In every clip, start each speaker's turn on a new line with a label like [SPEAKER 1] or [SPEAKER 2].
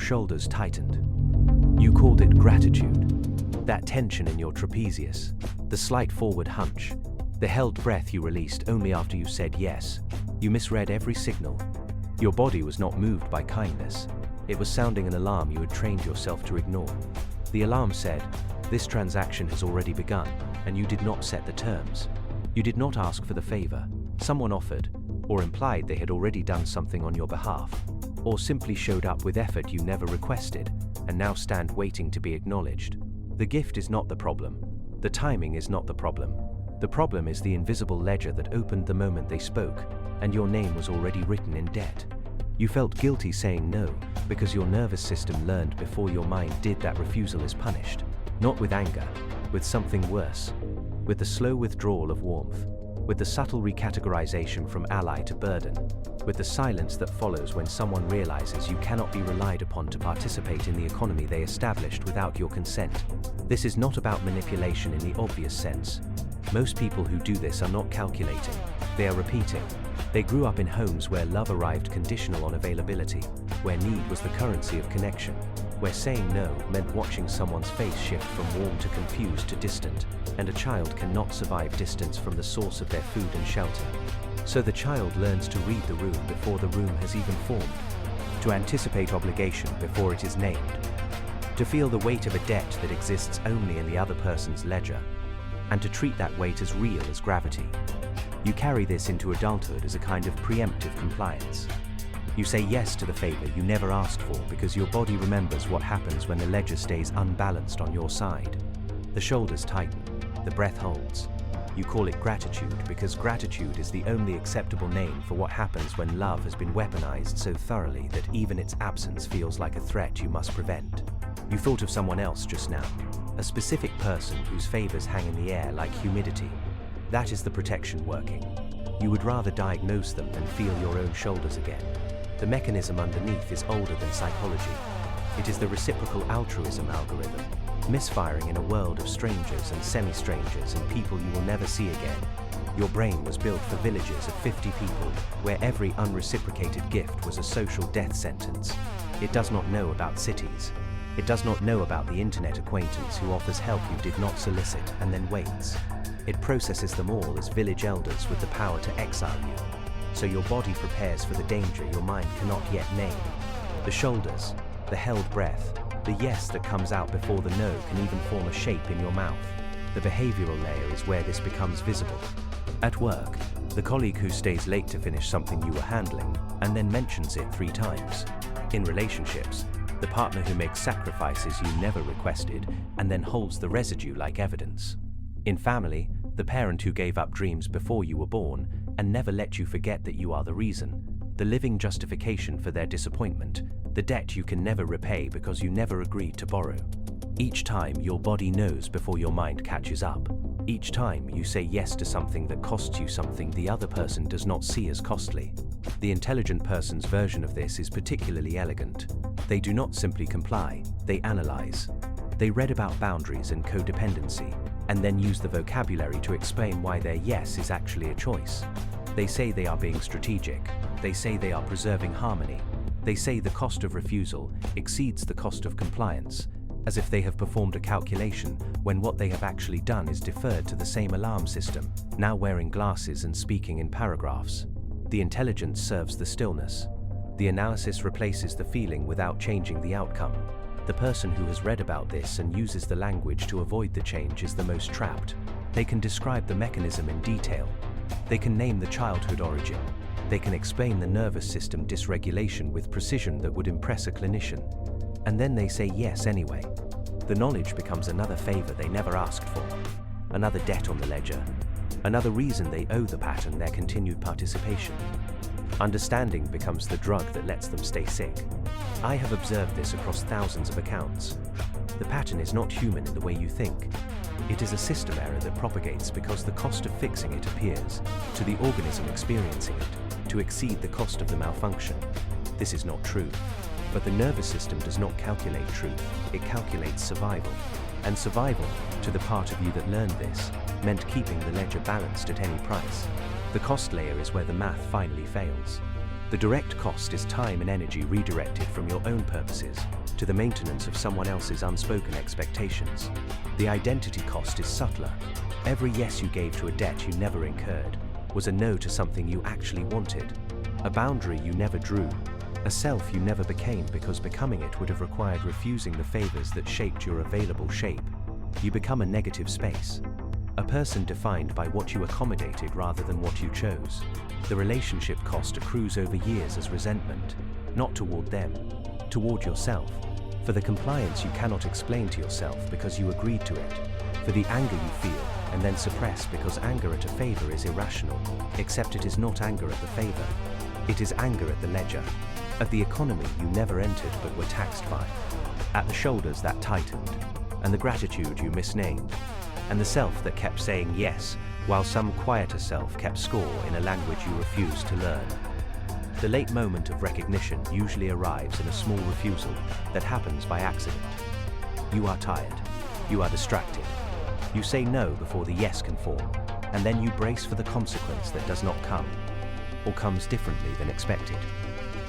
[SPEAKER 1] shoulders tightened. You called it gratitude. That tension in your trapezius, the slight forward hunch, the held breath you released only after you said yes. You misread every signal. Your body was not moved by kindness. It was sounding an alarm you had trained yourself to ignore. The alarm said, "This transaction has already begun," and you did not set the terms. You did not ask for the favor. Someone offered, or implied they had already done something on your behalf, or simply showed up with effort you never requested, and now stand waiting to be acknowledged. The gift is not the problem. The timing is not the problem. The problem is the invisible ledger that opened the moment they spoke, and your name was already written in debt. You felt guilty saying no, because your nervous system learned before your mind did that refusal is punished. Not with anger, with something worse. With the slow withdrawal of warmth. With the subtle recategorization from ally to burden. With the silence that follows when someone realizes you cannot be relied upon to participate in the economy they established without your consent. This is not about manipulation in the obvious sense. Most people who do this are not calculating, they are repeating. They grew up in homes where love arrived conditional on availability, where need was the currency of connection, where saying no meant watching someone's face shift from warm to confused to distant, and a child cannot survive distance from the source of their food and shelter. So the child learns to read the room before the room has even formed, to anticipate obligation before it is named, to feel the weight of a debt that exists only in the other person's ledger, and to treat that weight as real as gravity. You carry this into adulthood as a kind of preemptive compliance. You say yes to the favor you never asked for because your body remembers what happens when the ledger stays unbalanced on your side. The shoulders tighten, the breath holds. You call it gratitude because gratitude is the only acceptable name for what happens when love has been weaponized so thoroughly that even its absence feels like a threat you must prevent. You thought of someone else just now, a specific person whose favors hang in the air like humidity. That is the protection working. You would rather diagnose them than feel your own shoulders again. The mechanism underneath is older than psychology. It is the reciprocal altruism algorithm, misfiring in a world of strangers and semi-strangers and people you will never see again. Your brain was built for villages of 50 people, where every unreciprocated gift was a social death sentence. It does not know about cities. It does not know about the internet acquaintance who offers help you did not solicit and then waits. It processes them all as village elders with the power to exile you. So your body prepares for the danger your mind cannot yet name. The shoulders, the held breath, the yes that comes out before the no can even form a shape in your mouth. The behavioral layer is where this becomes visible. At work, the colleague who stays late to finish something you were handling and then mentions it 3 times. In relationships, the partner who makes sacrifices you never requested and then holds the residue like evidence. In family, the parent who gave up dreams before you were born and never let you forget that you are the reason, the living justification for their disappointment, the debt you can never repay because you never agreed to borrow. Each time your body knows before your mind catches up. Each time you say yes to something that costs you something the other person does not see as costly. The intelligent person's version of this is particularly elegant. They do not simply comply, they analyze. They read about boundaries and codependency, and then use the vocabulary to explain why their yes is actually a choice. They say they are being strategic. They say they are preserving harmony. They say the cost of refusal exceeds the cost of compliance, as if they have performed a calculation when what they have actually done is deferred to the same alarm system, now wearing glasses and speaking in paragraphs. The intelligence serves the stillness. The analysis replaces the feeling without changing the outcome. The person who has read about this and uses the language to avoid the change is the most trapped. They can describe the mechanism in detail. They can name the childhood origin. They can explain the nervous system dysregulation with precision that would impress a clinician. And then they say yes anyway. The knowledge becomes another favor they never asked for, another debt on the ledger, another reason they owe the pattern their continued participation. Understanding becomes the drug that lets them stay sick. I have observed this across thousands of accounts. The pattern is not human in the way you think. It is a system error that propagates because the cost of fixing it appears, to the organism experiencing it, to exceed the cost of the malfunction. This is not true. But the nervous system does not calculate truth, it calculates survival. And survival, to the part of you that learned this, meant keeping the ledger balanced at any price. The cost layer is where the math finally fails. The direct cost is time and energy redirected from your own purposes to the maintenance of someone else's unspoken expectations. The identity cost is subtler. Every yes you gave to a debt you never incurred was a no to something you actually wanted, a boundary you never drew, a self you never became because becoming it would have required refusing the favors that shaped your available shape. You become a negative space, a person defined by what you accommodated rather than what you chose. The relationship cost accrues over years as resentment, not toward them, toward yourself, for the compliance you cannot explain to yourself because you agreed to it, for the anger you feel and then suppress because anger at a favor is irrational, except it is not anger at the favor. It is anger at the ledger, at the economy you never entered but were taxed by, at the shoulders that tightened, and the gratitude you misnamed, and the self that kept saying yes, while some quieter self kept score in a language you refused to learn. The late moment of recognition usually arrives in a small refusal that happens by accident. You are tired. You are distracted. You say no before the yes can form, and then you brace for the consequence that does not come, or comes differently than expected.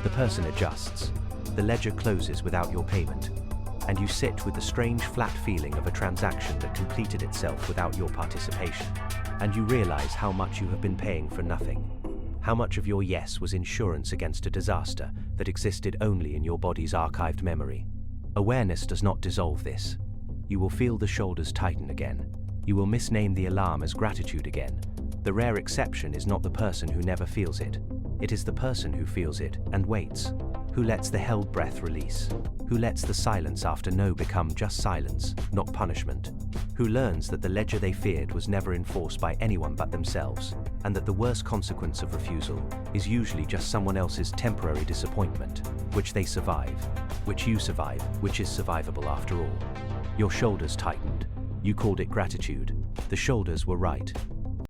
[SPEAKER 1] The person adjusts. The ledger closes without your payment, and you sit with the strange flat feeling of a transaction that completed itself without your participation, and you realize how much you have been paying for nothing. How much of your yes was insurance against a disaster that existed only in your body's archived memory. Awareness does not dissolve this. You will feel the shoulders tighten again. You will misname the alarm as gratitude again. The rare exception is not the person who never feels it. It is the person who feels it and waits, who lets the held breath release, who lets the silence after no become just silence, not punishment, who learns that the ledger they feared was never enforced by anyone but themselves, and that the worst consequence of refusal is usually just someone else's temporary disappointment, which they survive, which you survive, which is survivable after all. Your shoulders tightened. You called it gratitude. The shoulders were right.